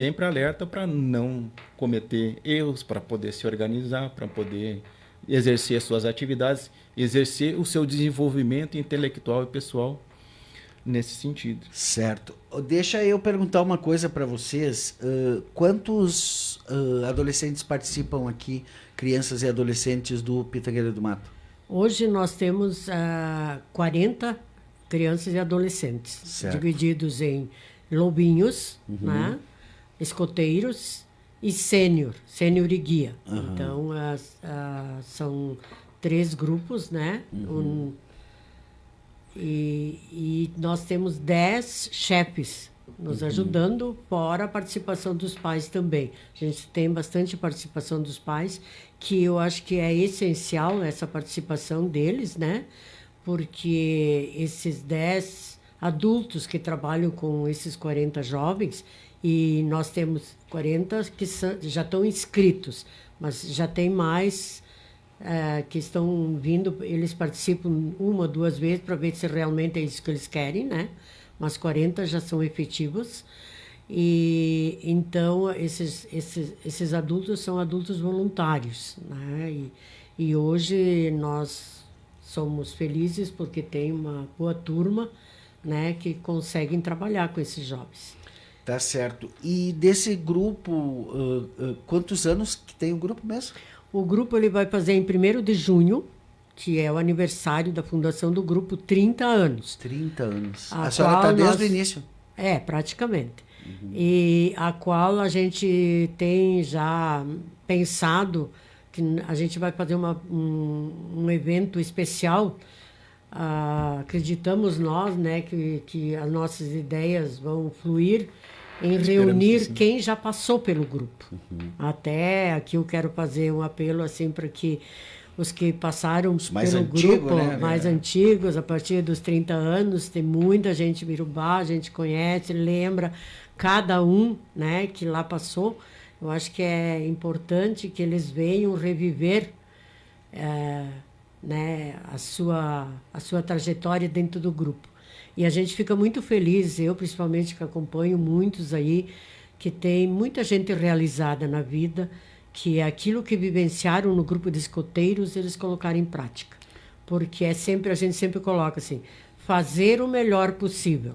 sempre alerta para não cometer erros, para poder se organizar, para poder exercer suas atividades, exercer o seu desenvolvimento intelectual e pessoal nesse sentido. Certo. Deixa eu perguntar uma coisa para vocês. Quantos adolescentes participam aqui, crianças e adolescentes do Pitangueira do Mato? Hoje nós temos 40 crianças e adolescentes, Certo. divididos em lobinhos, né, escoteiros e sênior e guia. Então, são 3 grupos, né? E nós temos 10 chefes nos ajudando, fora a participação dos pais também. A gente tem bastante participação dos pais, que eu acho que é essencial essa participação deles, né? Porque esses 10 adultos que trabalham com esses 40 jovens, e nós temos 40 que já estão inscritos, mas já tem mais que estão vindo, eles participam 1 ou 2 vezes para ver se realmente é isso que eles querem, né? Mas 40 já são efetivos. E então esses adultos são adultos voluntários, né? E hoje nós somos felizes porque tem uma boa turma, né, que conseguem trabalhar com esses jovens. Tá certo. E desse grupo, quantos anos que tem o grupo mesmo? O grupo ele vai fazer em 1º de junho, que é o aniversário da fundação do grupo, 30 anos. 30 anos. A A senhora está qual desde nós- o início. praticamente. E a qual a gente tem já pensado que a gente vai fazer um evento especial. Acreditamos nós, né, que as nossas ideias vão fluir em Esperamos que reunir sim. quem já passou pelo grupo. Até aqui eu quero fazer um apelo assim para que os que passaram mais pelo antigo, grupo, né? mais antigos, a partir dos 30 anos, tem muita gente em Birubá, a gente conhece, lembra cada um, né, que lá passou. Eu acho que é importante que eles venham reviver né, a sua trajetória dentro do grupo. E a gente fica muito feliz, eu principalmente que acompanho muitos aí, que tem muita gente realizada na vida, que é aquilo que vivenciaram no grupo de escoteiros, eles colocaram em prática. Porque a gente sempre coloca assim, fazer o melhor possível,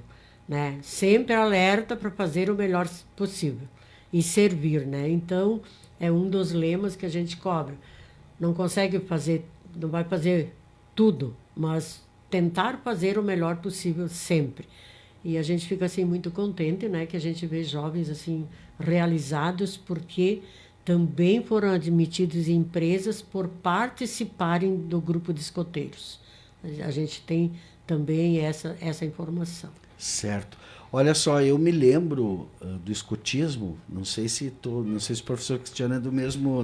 né? Sempre alerta para fazer o melhor possível e servir, né? Então, é um dos lemas que a gente cobra. Não consegue fazer, não vai fazer tudo, mas tentar fazer o melhor possível sempre. E a gente fica assim muito contente, né, que a gente vê jovens assim realizados porque também foram admitidos em empresas por participarem do grupo de escoteiros. A gente tem também essa informação. Certo. Olha só, eu me lembro do escotismo, não sei se o professor Cristiano é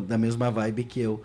da mesma vibe que eu,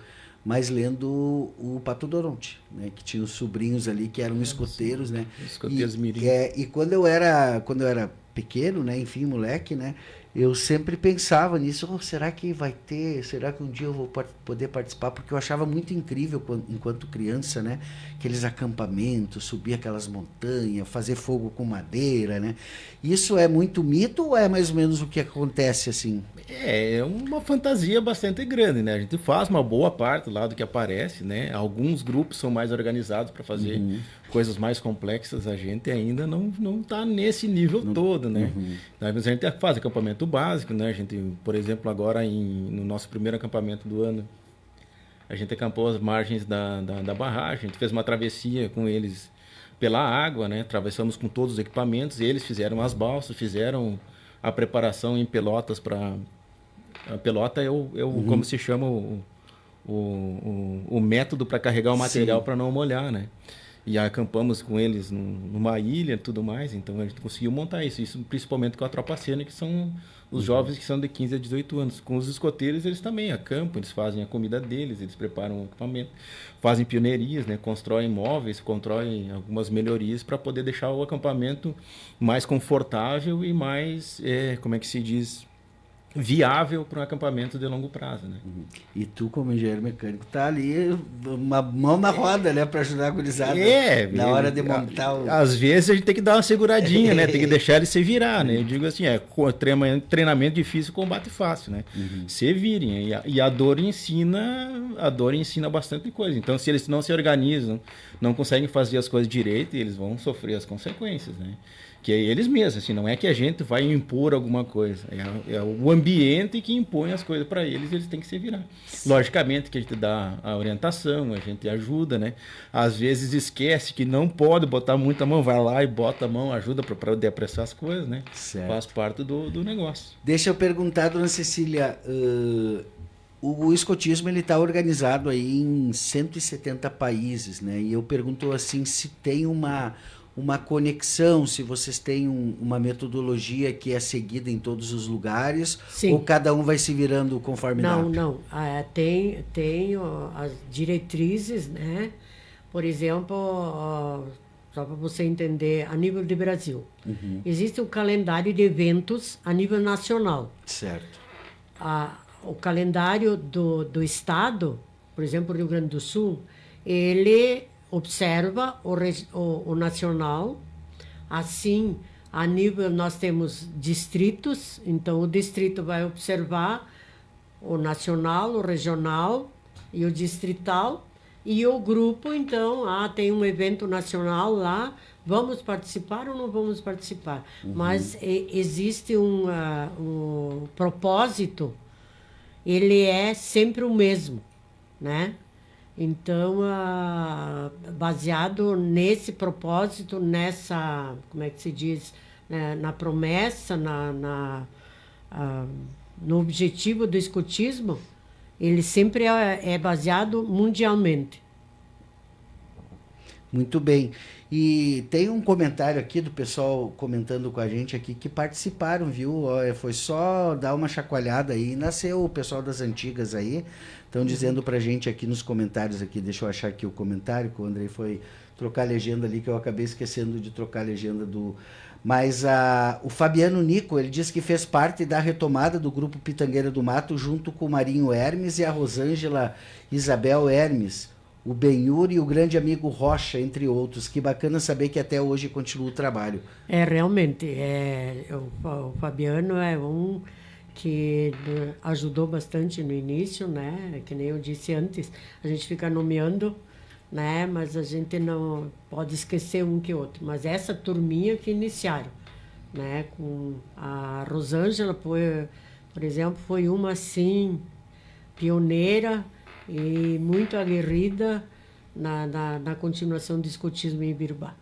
mas lendo o Pato Donald, né, que tinha os sobrinhos ali que eram escoteiros, né? Escoteiros mirim. E quando eu era pequeno, né, enfim, moleque, né, eu sempre pensava nisso, será que vai ter, será que um dia eu vou poder participar? Porque eu achava muito incrível enquanto criança, né, aqueles acampamentos, subir aquelas montanhas, fazer fogo com madeira, né? Isso é muito mito ou é mais ou menos o que acontece assim? É uma fantasia bastante grande, né? A gente faz uma boa parte lá do que aparece, né? Alguns grupos são mais organizados para fazer coisas mais complexas. A gente ainda não está nesse nível todo, né? Mas a gente faz acampamento básico, né? A gente, por exemplo, agora no nosso primeiro acampamento do ano, a gente acampou as margens da barragem, a gente fez uma travessia com eles pela água, né? Atravessamos com todos os equipamentos, eles fizeram as balsas, fizeram a preparação em pelotas para... A pelota é como se chama o método para carregar o material para não molhar, né? E acampamos com eles numa ilha e tudo mais, então a gente conseguiu montar isso principalmente com a tropa cênica, que são os jovens que são de 15 a 18 anos. Com os escoteiros, eles também acampam, eles fazem a comida deles, eles preparam o equipamento, fazem pioneirias, né? Constroem móveis, constroem algumas melhorias para poder deixar o acampamento mais confortável e mais, como é que se diz, viável para um acampamento de longo prazo, né? E tu, como engenheiro mecânico, tá ali uma mão na roda, né, para ajudar a gurizada na hora de montar o... Às vezes a gente tem que dar uma seguradinha, né? Tem que deixar ele se virar, né? Eu digo assim, treinamento difícil, combate fácil, né? Se virem. E a dor ensina bastante coisa. Então, se eles não se organizam, não conseguem fazer as coisas direito, eles vão sofrer as consequências, né? Que é eles mesmos, assim, não é que a gente vai impor alguma coisa, é o ambiente que impõe as coisas para eles, eles têm que se virar. Logicamente que a gente dá a orientação, a gente ajuda, né? Às vezes esquece que não pode botar muita mão, vai lá e bota a mão, ajuda para poder apressar as coisas, né? Certo. Faz parte do negócio. Deixa eu perguntar, dona Cecília, o escotismo ele está organizado aí em 170 países, né? E eu pergunto assim, se tem uma conexão, se vocês têm uma metodologia que é seguida em todos os lugares, Sim. ou cada um vai se virando conforme dá? Não. Tem as diretrizes, né? Por exemplo, só para você entender, a nível de Brasil, existe um calendário de eventos a nível nacional. Certo. O calendário do Estado, por exemplo, o Rio Grande do Sul, ele observa o nacional. Assim, a nível, nós temos distritos, então o distrito vai observar o nacional, o regional e o distrital, e o grupo, então, tem um evento nacional lá, vamos participar ou não vamos participar? Mas existe um propósito, ele é sempre o mesmo, né? Então, baseado nesse propósito, como é que se diz, na promessa, no objetivo do escotismo, ele sempre é baseado mundialmente. Muito bem. E tem um comentário aqui do pessoal comentando com a gente aqui que participaram, viu? Foi só dar uma chacoalhada aí. Nasceu o pessoal das antigas aí. Estão dizendo pra gente aqui nos comentários aqui. Deixa eu achar aqui o comentário, que o Andrei foi trocar a legenda ali, que eu acabei esquecendo de trocar a legenda do... Mas o Fabiano Nico, ele disse que fez parte da retomada do grupo Pitangueira do Mato junto com o Marinho Hermes e a Rosângela Isabel Hermes, o Benhur e o grande amigo Rocha, entre outros. Que bacana saber que até hoje continua o trabalho. Realmente, o Fabiano é um que ajudou bastante no início, né? Que nem eu disse antes, a gente fica nomeando, né? Mas a gente não pode esquecer um que outro. Mas essa turminha que iniciaram, né? Com a Rosângela, por exemplo, foi uma assim pioneira e muito aguerrida na continuação do escotismo em Ibirubá.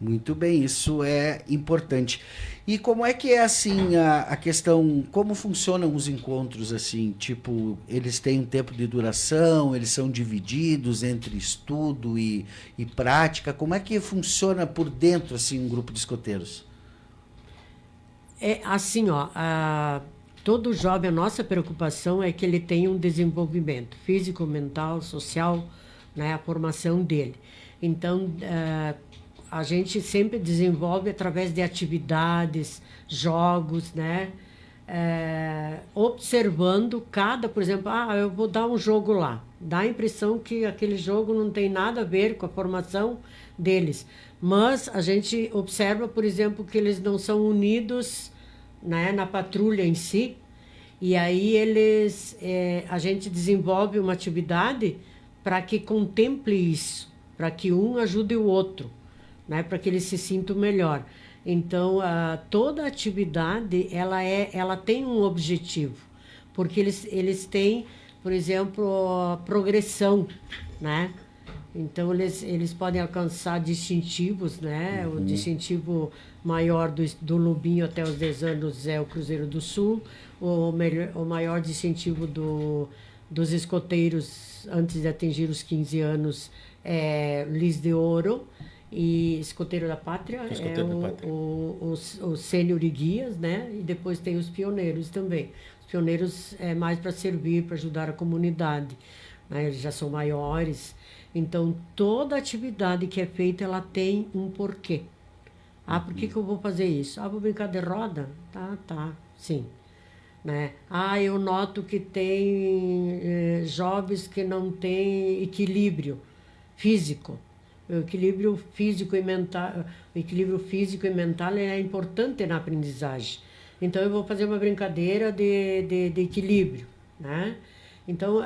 Muito bem, isso é importante. E como é que é assim a questão, como funcionam os encontros assim? Tipo, eles têm um tempo de duração, eles são divididos entre estudo e prática? Como é que funciona por dentro assim um grupo de escoteiros? É assim, todo jovem, a nossa preocupação é que ele tenha um desenvolvimento físico, mental, social, né, a formação dele. Então, a gente sempre desenvolve através de atividades, jogos, né? Observando por exemplo, eu vou dar um jogo lá. Dá a impressão que aquele jogo não tem nada a ver com a formação deles. Mas a gente observa, por exemplo, que eles não são unidos, né, na patrulha em si. E aí a gente desenvolve uma atividade para que contemple isso, para que um ajude o outro, né, para que eles se sintam melhor. Então, toda atividade ela tem um objetivo, porque eles têm, por exemplo, progressão, né? Então, eles podem alcançar distintivos, né? O distintivo maior do Lubinho até os 10 anos é o Cruzeiro do Sul, o maior distintivo dos escoteiros antes de atingir os 15 anos é Lis de Ouro, e Escoteiro da Pátria o sênior e guias, né? E depois tem os pioneiros também. Os pioneiros é mais para servir, para ajudar a comunidade, né? Eles já são maiores. Então, toda atividade que é feita, ela tem um porquê. Por que eu vou fazer isso? Vou brincar de roda? Tá, sim. né? Ah, eu noto que tem jovens que não têm equilíbrio físico. O equilíbrio físico e mental é importante na aprendizagem. Então, eu vou fazer uma brincadeira de equilíbrio, né? Então,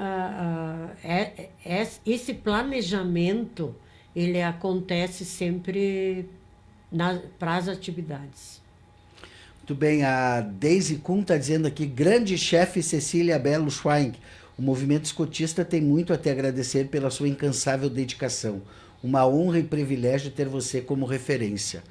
esse planejamento, ele acontece sempre para as atividades. Muito bem, a Daisy Kuhn está dizendo aqui, grande chefe Cecília Belo Schweink, o movimento escotista tem muito a te agradecer pela sua incansável dedicação. Uma honra e privilégio ter você como referência.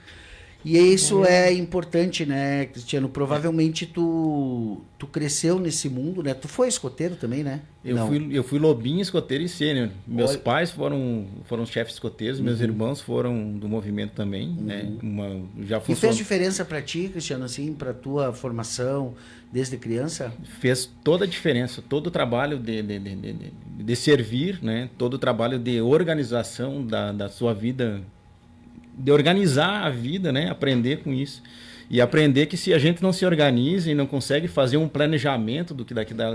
E isso é importante, né, Cristiano? Provavelmente tu cresceu nesse mundo, né? Tu foi escoteiro também, né? Eu fui lobinho, escoteiro e sênior. Meus pais foram chefes escoteiros, meus irmãos foram do movimento também, né? E fez diferença para ti, Cristiano, assim, para tua formação desde criança? Fez toda a diferença, todo o trabalho de servir, né? Todo o trabalho de organização da sua vida, de organizar a vida, né? Aprender com isso. E aprender que se a gente não se organiza e não consegue fazer um planejamento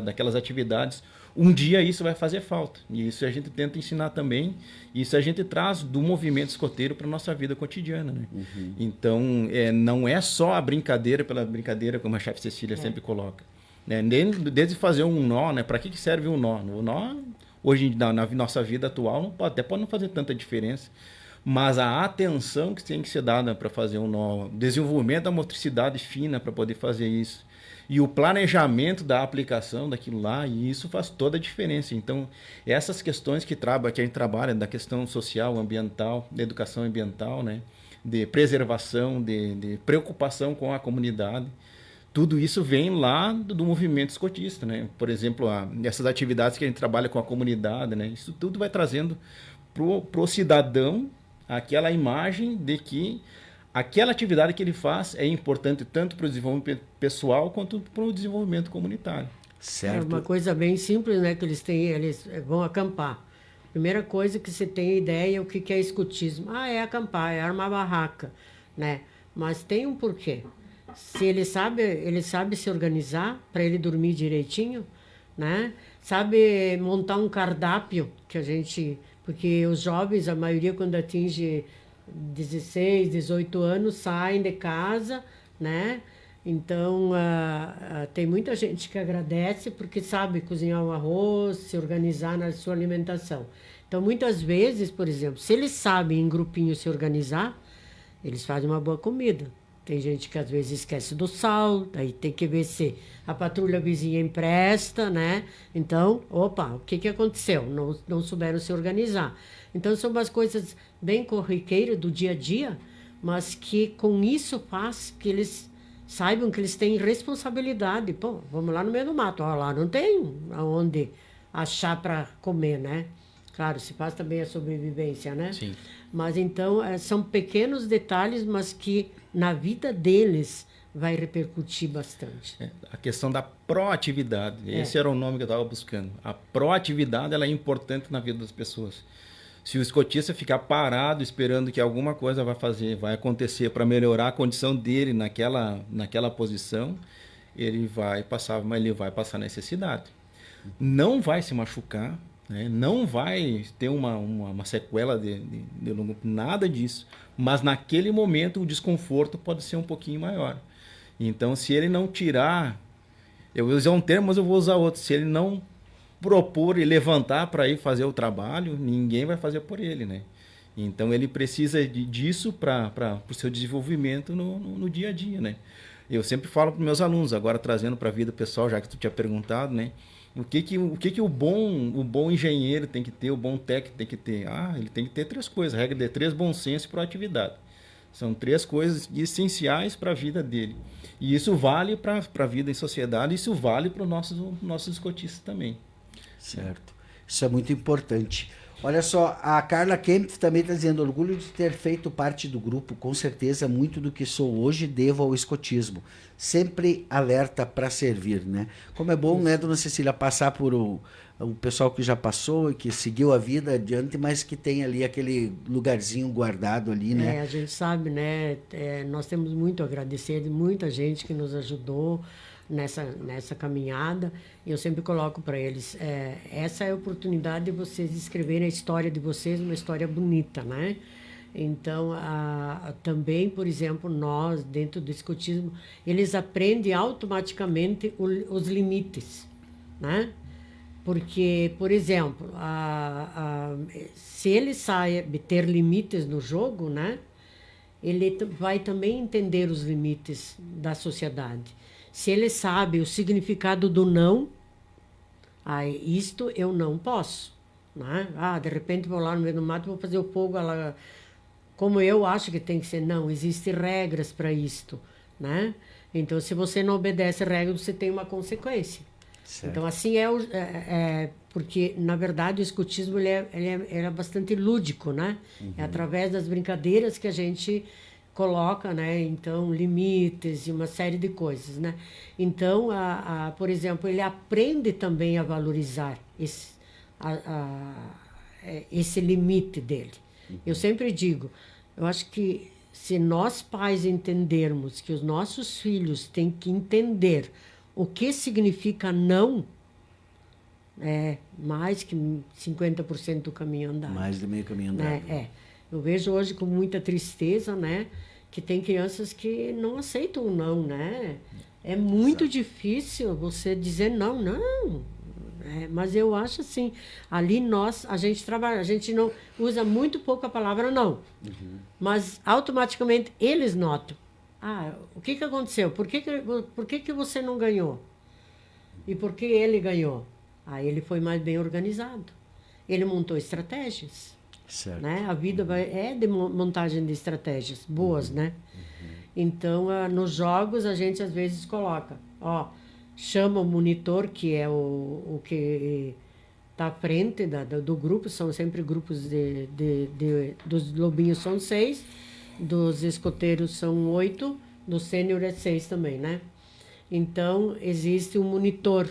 daquelas atividades, um dia isso vai fazer falta. E isso a gente tenta ensinar também. Isso a gente traz do movimento escoteiro para a nossa vida cotidiana, né? Uhum. Então, não é só a brincadeira pela brincadeira, como a chefe Cecília sempre coloca. Né? Desde fazer um nó, né? Para que serve um nó? O nó, hoje, na nossa vida atual, até pode não fazer tanta diferença. Mas a atenção que tem que ser dada para fazer um nó, desenvolvimento da motricidade fina para poder fazer isso, e o planejamento da aplicação daquilo lá, e isso faz toda a diferença. Então, essas questões que a gente trabalha, da questão social, ambiental, da educação ambiental, né, de preservação, de preocupação com a comunidade, tudo isso vem lá do movimento escotista, né? Por exemplo, essas atividades que a gente trabalha com a comunidade, né, isso tudo vai trazendo pro cidadão aquela imagem de que aquela atividade que ele faz é importante tanto para o desenvolvimento pessoal quanto para o desenvolvimento comunitário. Certo. É uma coisa bem simples, né? Que eles vão acampar. Primeira coisa que você tem ideia é o que é escotismo. É acampar, é armar barraca, né? Mas tem um porquê. Se ele sabe se organizar para ele dormir direitinho, né? Sabe montar um cardápio porque os jovens, a maioria quando atinge 16, 18 anos, saem de casa, né? Então, tem muita gente que agradece porque sabe cozinhar um arroz, se organizar na sua alimentação. Então, muitas vezes, por exemplo, se eles sabem em grupinho se organizar, eles fazem uma boa comida. Tem gente que às vezes esquece do sal, daí tem que ver se a patrulha vizinha empresta, né? Então, o que aconteceu? Não souberam se organizar. Então, são umas coisas bem corriqueiras do dia a dia, mas que com isso faz que eles saibam que eles têm responsabilidade. Pô, vamos lá no meio do mato, lá não tem aonde achar para comer, né? Claro, se faz também a sobrevivência, né? Sim. Mas então, são pequenos detalhes, mas que na vida deles vai repercutir bastante. A questão da proatividade, esse era o nome que eu estava buscando. A proatividade, ela é importante na vida das pessoas. Se o escotista ficar parado esperando que alguma coisa vai acontecer para melhorar a condição dele naquela posição, ele vai passar necessidade. Não vai se machucar, né? Não vai ter uma sequela de longo, nada disso. Mas naquele momento o desconforto pode ser um pouquinho maior. Então, se ele não tirar, eu vou usar um termo, mas eu vou usar outro. Se ele não propor e levantar para ir fazer o trabalho, ninguém vai fazer por ele, né? Então, ele precisa disso para o seu desenvolvimento no dia a dia, né? Eu sempre falo para os meus alunos, agora trazendo para a vida pessoal, já que tu tinha perguntado, né? O que o bom engenheiro tem que ter, o bom técnico tem que ter? Ele tem que ter 3 coisas, regra de 3, bom senso e proatividade. São 3 coisas essenciais para a vida dele. E isso vale para a vida em sociedade, isso vale para os nossos escotistas também. Certo. Isso é muito importante. Olha só, a Carla Kempf também está dizendo, orgulho de ter feito parte do grupo, com certeza muito do que sou hoje devo ao escotismo. Sempre alerta para servir, né? Como é bom, né, dona Cecília, passar por o pessoal que já passou e que seguiu a vida adiante, mas que tem ali aquele lugarzinho guardado ali, né? A gente sabe, né? Nós temos muito a agradecer de muita gente que nos ajudou, nessa caminhada. Eu sempre coloco para eles, essa é a oportunidade de vocês escreverem a história de vocês, uma história bonita, né? Então, também, por exemplo, nós, dentro do escotismo, eles aprendem automaticamente os limites, né? Porque, por exemplo, se ele sabe ter limites no jogo, né? Ele vai também entender os limites da sociedade. Se ele sabe o significado do não, isto eu não posso, né? De repente vou lá no meio do mato, vou fazer o fogo, como eu acho que tem que ser. Não, existem regras para isto, né? Então, se você não obedece regras, você tem uma consequência. Certo. Então, assim porque, na verdade, o escotismo ele é bastante lúdico, né? Uhum. É através das brincadeiras que a gente coloca, né? Então, limites e uma série de coisas, né? Então, por exemplo, ele aprende também a valorizar esse limite dele. Uhum. Eu sempre digo, eu acho que se nós pais entendermos que os nossos filhos têm que entender o que significa não, mais que 50% do caminho andado. Mais de meio caminho andado. Eu vejo hoje com muita tristeza, né, que tem crianças que não aceitam o não, né? É muito difícil você dizer não. Mas eu acho assim, ali a gente trabalha, a gente não usa muito pouco a palavra não. Uhum. Mas automaticamente eles notam. O que aconteceu? Por que você não ganhou? E por que ele ganhou? Ele foi mais bem organizado. Ele montou estratégias. Certo. Né? A vida é de montagem de estratégias boas, né? Uhum. Então, nos jogos, a gente às vezes coloca, chama o monitor, que é o que está à frente do grupo, são sempre grupos dos lobinhos são 6, dos escoteiros são 8, do sênior é 6 também, né? Então, existe um monitor.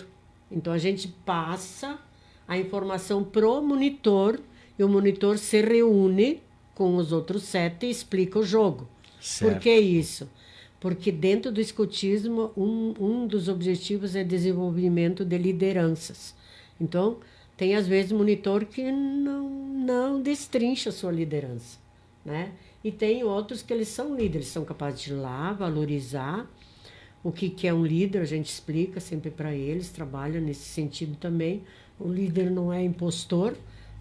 Então, a gente passa a informação pro monitor e o monitor se reúne com os outros 7 e explica o jogo. Certo. Por que isso? Porque dentro do escotismo, um dos objetivos é desenvolvimento de lideranças. Então, tem às vezes monitor que não destrincha a sua liderança, né? E tem outros que eles são líderes, são capazes de ir lá, valorizar o que é um líder, a gente explica sempre para eles, trabalha nesse sentido também. O líder não é impostor,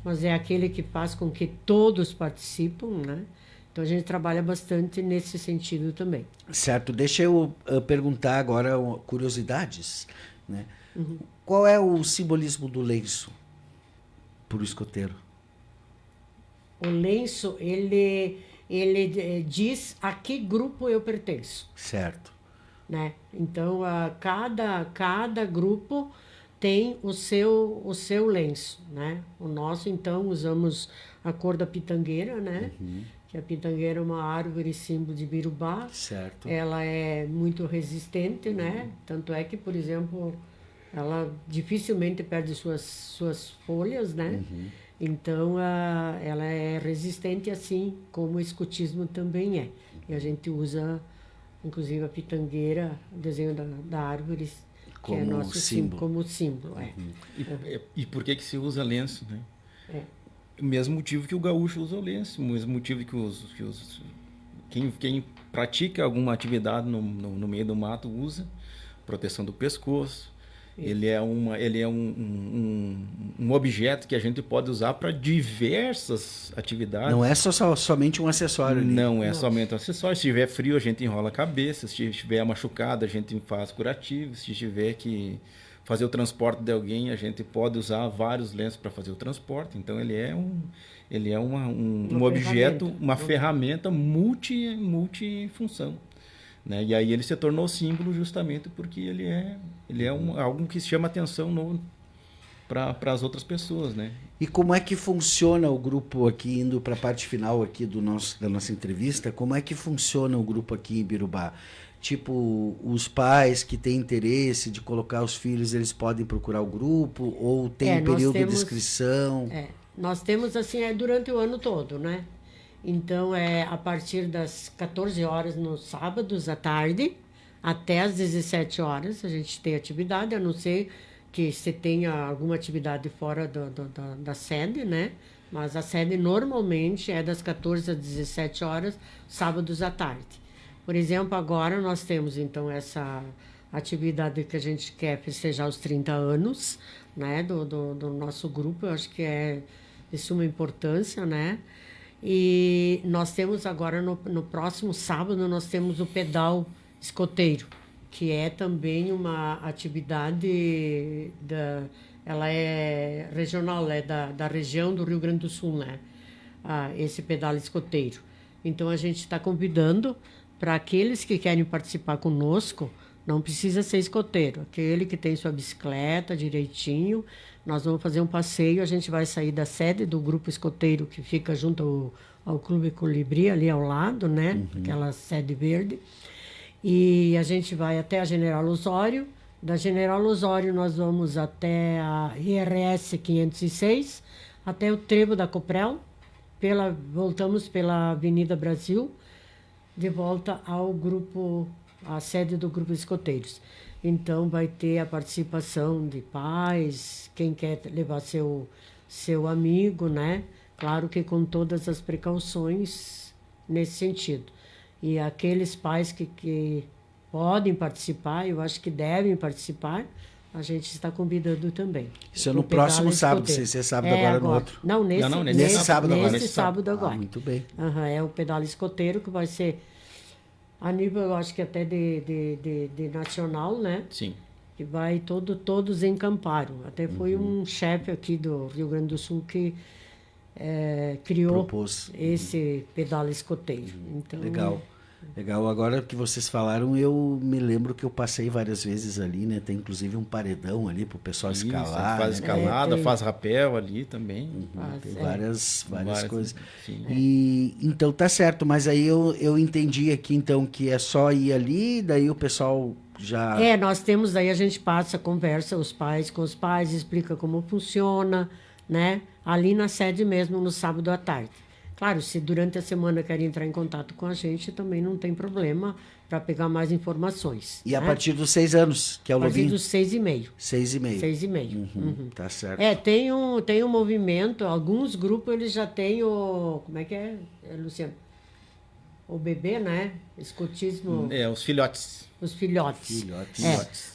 mas é aquele que faz com que todos participem, né? Então, a gente trabalha bastante nesse sentido também. Certo. Deixa eu perguntar agora curiosidades, né? Uhum. Qual é o simbolismo do lenço para o escoteiro? O lenço, ele diz a que grupo eu pertenço. Certo. Né? Então, cada grupo tem o seu lenço, né? O nosso, então, usamos a cor da pitangueira, né? Uhum. Que a pitangueira é uma árvore símbolo de Birubá. Certo. Ela é muito resistente, né? Tanto é que, por exemplo, ela dificilmente perde suas folhas, né? Uhum. Então, ela é resistente assim como o escotismo também é. E a gente usa, inclusive, a pitangueira, o desenho da árvore, que é nosso símbolo. Como símbolo. Uhum. E por que se usa lenço, né? O mesmo motivo que o gaúcho usa o lenço, o mesmo motivo que quem pratica alguma atividade no meio do mato usa, proteção do pescoço. Isso. Ele é um objeto que a gente pode usar para diversas atividades. Não é somente um acessório ali. Não é somente um acessório. Se tiver frio, a gente enrola a cabeça. Se estiver machucado, a gente faz curativo. Se tiver que fazer o transporte de alguém, a gente pode usar vários lenços para fazer o transporte. Então, ele é um objeto, uma ferramenta multifunção. Né? E aí ele se tornou símbolo justamente porque ele é algo que chama atenção para as outras pessoas. Né? E como é que funciona o grupo aqui, indo para a parte final aqui da nossa entrevista, como é que funciona o grupo aqui em Birubá? Tipo, os pais que têm interesse de colocar os filhos, eles podem procurar o grupo ou tem um período de inscrição? Nós temos assim, durante o ano todo, né? Então, a partir das 14 horas nos sábados à tarde até às 17 horas a gente tem atividade, a não ser que você tenha alguma atividade fora da sede, né? Mas a sede normalmente é das 14 às 17 horas, sábados à tarde. Por exemplo, agora nós temos, então, essa atividade que a gente quer festejar os 30 anos, né? Do nosso grupo, eu acho que é de suma importância, né? E nós temos agora, no próximo sábado, nós temos o pedal escoteiro, que é também uma atividade ela é regional, é da região do Rio Grande do Sul, né? Esse pedal escoteiro. Então, a gente está convidando para aqueles que querem participar conosco, não precisa ser escoteiro, aquele que tem sua bicicleta direitinho, nós vamos fazer um passeio, a gente vai sair da sede do grupo escoteiro que fica junto ao Clube Colibri, ali ao lado, né? Aquela sede verde. E a gente vai até a General Osório. Da General Osório nós vamos até a IRS 506, até o Trevo da Coprel, voltamos pela Avenida Brasil, de volta ao grupo, à sede do grupo Escoteiros. Então vai ter a participação de pais, quem quer levar seu amigo, né? Claro que com todas as precauções nesse sentido. E aqueles pais que podem participar, eu acho que devem participar, a gente está convidando também. Isso é no próximo sábado, você sabe agora no outro. Não, nesse sábado agora. Nesse sábado agora. Muito bem. É o pedal escoteiro que vai ser a nível, eu acho que até de nacional, né? Sim. Que vai todos encamparam. Até foi um chefe aqui do Rio Grande do Sul que criou esse pedal escoteiro. Então, Legal. Agora que vocês falaram, eu me lembro que eu passei várias vezes ali, né? Tem inclusive um paredão ali para o pessoal escalar. Faz escalada, faz rapel ali também. Tem várias coisas. Sim. E então tá certo, mas aí eu entendi aqui então que é só ir ali, daí o pessoal já... nós temos, aí a gente passa, conversa com os pais, explica como funciona, né? Ali na sede mesmo, no sábado à tarde. Claro, se durante a semana querem entrar em contato com a gente, também não tem problema para pegar mais informações. E a partir dos 6 anos, que é o lobinho? A partir dos 6,5. 6,5. 6,5. Tá certo. Tem um movimento, alguns grupos eles já têm o... Como é que é, Luciano? O bebê, né? Escotismo... Os filhotes. Os filhotes.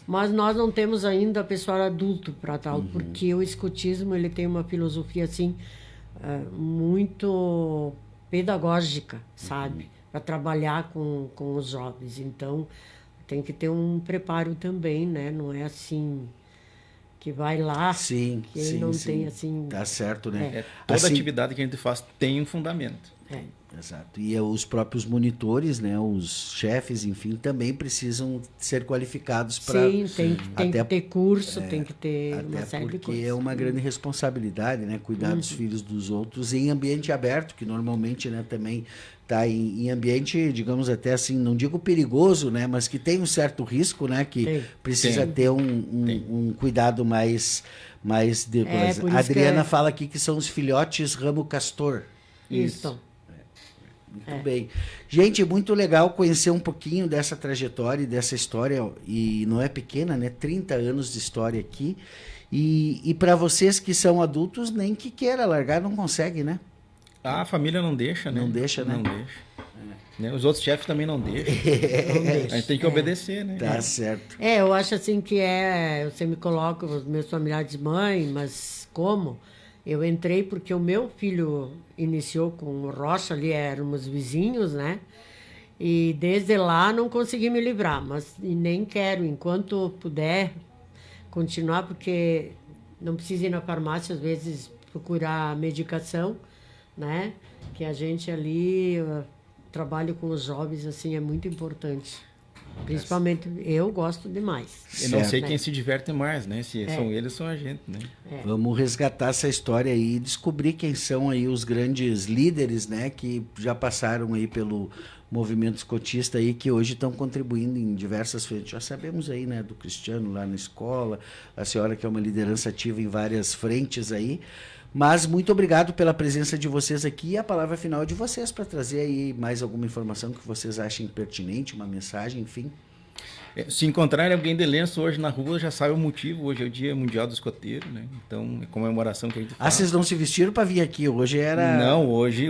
Mas nós não temos ainda pessoal adulto para tal, porque o escotismo ele tem uma filosofia assim... muito pedagógica, sabe? Para trabalhar com os jovens. Então, tem que ter um preparo também, né? Não é assim que vai lá, sim, não tem assim... Tá certo, né? Toda atividade que a gente faz tem um fundamento. Exato. E os próprios monitores, né? Os chefes, enfim, também precisam ser qualificados para... Sim, tem que ter curso, tem que ter uma série de coisas. Porque é uma grande responsabilidade, né? Cuidar dos filhos dos outros em ambiente aberto, que normalmente, né, também está em ambiente, digamos até assim, não digo perigoso, né? Mas que tem um certo risco, né? Que precisa ter um cuidado mais de coisa. A Adriana fala aqui que são os filhotes ramo castor. Isso. Muito bem. Gente, muito legal conhecer um pouquinho dessa trajetória e dessa história, e não é pequena, né? 30 anos de história aqui. E para vocês que são adultos, nem que queira largar, não consegue, né? A família não deixa, né? Não deixa, né? Não deixa. Né? Os outros chefes também não deixam. A gente tem que obedecer, né? Tá certo. Eu acho assim que você me coloca os meus familiares de mãe, mas como? Eu entrei porque o meu filho iniciou com o Rocha, ali éramos vizinhos, né? E desde lá não consegui me livrar, mas nem quero, enquanto puder, continuar, porque não precisa ir na farmácia, às vezes, procurar medicação, né? Que a gente ali, trabalho com os jovens, assim, é muito importante. Principalmente, eu gosto demais. Eu não sei quem se diverte mais, né? Se são eles ou são a gente, né? Vamos resgatar essa história aí e descobrir quem são aí os grandes líderes, né? Que já passaram aí pelo movimento escotista aí, que hoje estão contribuindo em diversas frentes. Já sabemos aí, né? Do Cristiano lá na escola, a senhora que é uma liderança ativa em várias frentes aí. Mas muito obrigado pela presença de vocês aqui e a palavra final é de vocês para trazer aí mais alguma informação que vocês achem pertinente, uma mensagem, enfim. Se encontrarem alguém de lenço hoje na rua, já sabe o motivo. Hoje é o Dia Mundial do Escoteiro, né? Então, é comemoração que a gente faz. Vocês não se vestiram para vir aqui? Hoje era... Não, hoje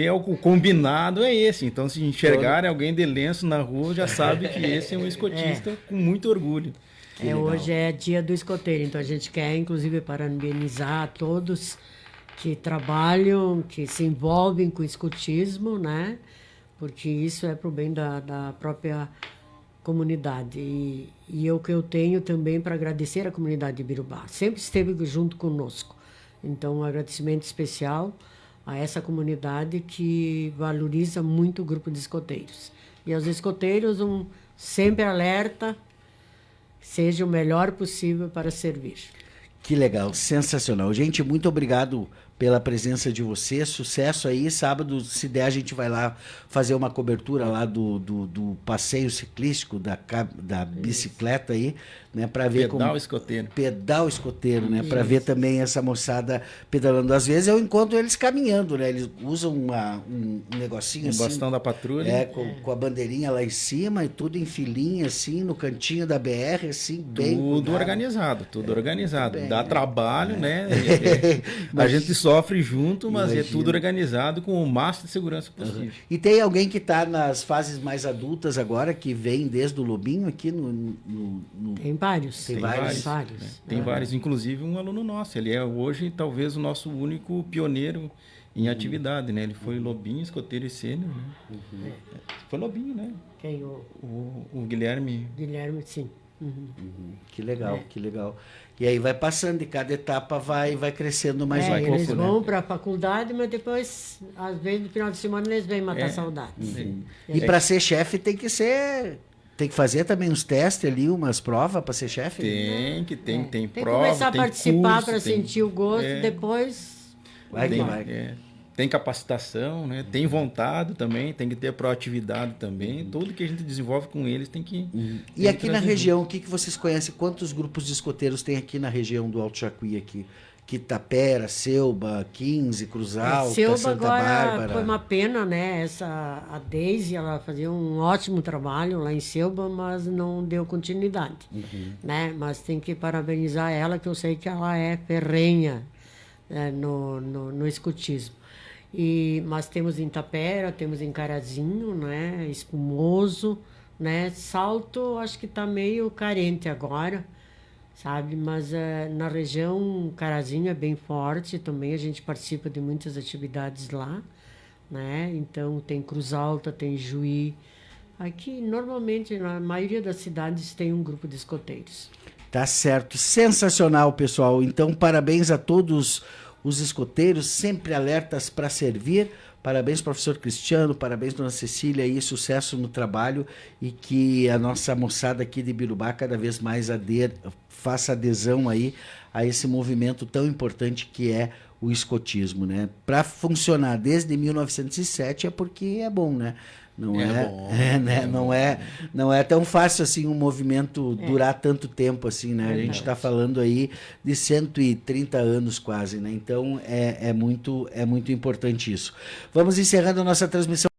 é o combinado é esse. Então, se enxergarem alguém de lenço na rua, já sabe que esse é um escotista com muito orgulho. Hoje é dia do escoteiro, então a gente quer, inclusive, parabenizar todos que trabalham, que se envolvem com o escotismo, né? Porque isso é para o bem da própria comunidade. E é o que eu tenho também para agradecer à comunidade de Birubá. Sempre esteve junto conosco. Então, um agradecimento especial a essa comunidade que valoriza muito o grupo de escoteiros. E aos escoteiros, sempre alerta, seja o melhor possível para servir. Que legal, sensacional. Gente, muito obrigado pela presença de vocês. Sucesso aí. Sábado, se der, a gente vai lá fazer uma cobertura lá do passeio ciclístico, da bicicleta aí, né? Para ver Pedal escoteiro. Pedal escoteiro, né? Para ver também essa moçada pedalando. Às vezes eu encontro eles caminhando, né? Eles usam um negocinho assim. Bastão da patrulha. Com a bandeirinha lá em cima e tudo em filinha, assim, no cantinho da BR, assim, bem. Tudo organizado, tudo organizado. Bem, dá trabalho, né? A Mas- gente sofre junto, mas Imagina. é tudo organizado com o máximo de segurança possível. E tem alguém que está nas fases mais adultas agora, que vem desde o Lobinho aqui no Tem vários. Tem vários, vários. né? Tem vários, inclusive um aluno nosso. Ele é hoje talvez o nosso único pioneiro em atividade, né? Ele foi lobinho, escoteiro e sênior, né? Foi lobinho, né? Quem? O Guilherme. Guilherme, sim. Que legal, que legal. E aí vai passando, e cada etapa vai crescendo mais um Eles pouco, vão né? para a faculdade, mas depois, às vezes, no final de semana, eles vêm matar saudades. E para ser chefe tem que fazer também uns testes ali, umas provas para ser chefe? Tem Tem que prova, começar a tem participar curso, para tem- sentir o gosto, depois... Vai que tem, vai. tem capacitação, né? Tem vontade também, tem que ter proatividade também. Tudo que a gente desenvolve com eles tem que... E tem que aqui na trazer região, o que vocês conhecem? Quantos grupos de escoteiros tem aqui na região do Alto Jacuí aqui? Quitapera, Selba, 15, Cruz Alta, Selba Santa agora Bárbara. foi uma pena, né? A Deise, ela fazia um ótimo trabalho lá em Selba, mas não deu continuidade, né? Mas tem que parabenizar ela, que eu sei que ela é ferrenha, né, no escotismo. Mas temos em Tapera, temos em Carazinho, né? Espumoso, né? Salto, acho que está meio carente agora, sabe? Mas na região Carazinho é bem forte também, a gente participa de muitas atividades lá, né? Então tem Cruz Alta, tem Juí. Aqui, normalmente, na maioria das cidades tem um grupo de escoteiros. Tá certo. Sensacional, pessoal. Então, parabéns a todos os escoteiros, sempre alertas para servir. Parabéns, professor Cristiano, parabéns, dona Cecília, e sucesso no trabalho, e que a nossa moçada aqui de Birubá cada vez mais faça adesão aí a esse movimento tão importante que é o escotismo, né? Para funcionar desde 1907 é porque é bom, né? Não bom, né? Não é tão fácil assim um movimento durar tanto tempo assim, né? A gente está falando aí de 130 anos quase, né? Então é muito importante isso. Vamos encerrando a nossa transmissão.